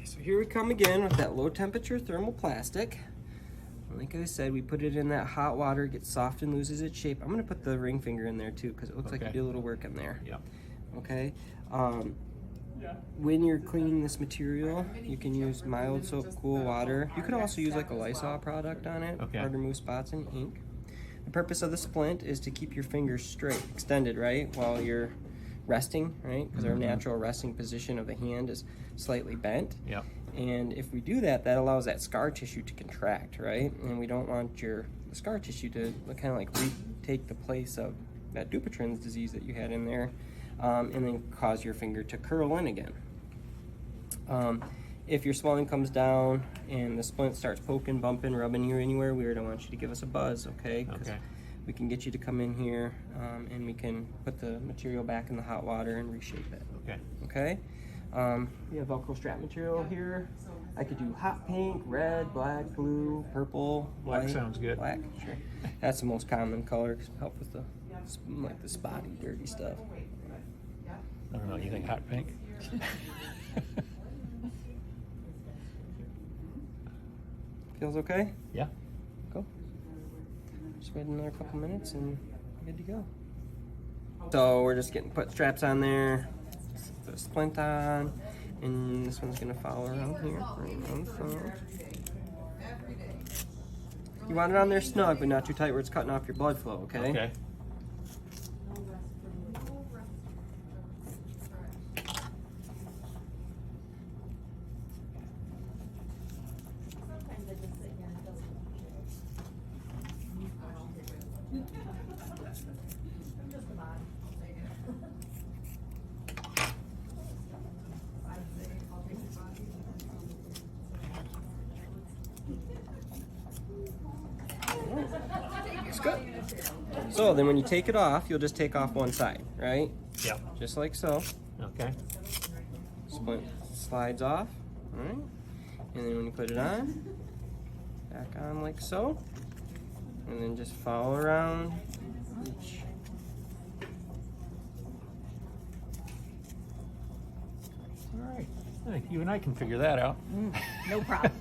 So here we come again with that low temperature thermoplastic. Like I said, we put it in that hot water, it gets soft and loses its shape. I'm gonna put the ring finger in there too, because it looks like you do a little work in there. Yep. Okay. When you're cleaning this material, you can use mild soap, cool water. You could also use like a Lysol product on it to remove spots and ink. The purpose of the splint is to keep your fingers straight, extended, right, while you're resting, right? Because our natural resting position of the hand is slightly bent. Yep. And if we do that, that allows that scar tissue to contract, right? And we don't want the scar tissue to kind of like retake the place of that Dupuytren's disease that you had in there, and then cause your finger to curl in again. If your swelling comes down and the splint starts poking, bumping, rubbing you anywhere weird, I want you to give us a buzz, okay? Okay. We can get you to come in here, and we can put the material back in the hot water and reshape it. Okay. Okay? We have Velcro strap material here. I could do hot pink, red, black, blue, purple, white. Black sounds good. Black, sure. That's the most common color, 'cause it helps with the like the spotty, dirty stuff. I don't know. You think hot pink? Feels okay? Yeah. Go. Just wait another couple minutes and we're good to go. So we're just put straps on there, put a splint on, and this one's gonna follow around here, right around the front. You want it on there snug, but not too tight where it's cutting off your blood flow, okay? Okay. It's good. So then when you take it off, you'll just take off one side, right? Yep. Just like so. Okay. Splint slides off, all right? And then when you put it on, back on like so. And then just follow around each. All right. I think you and I can figure that out. No problem.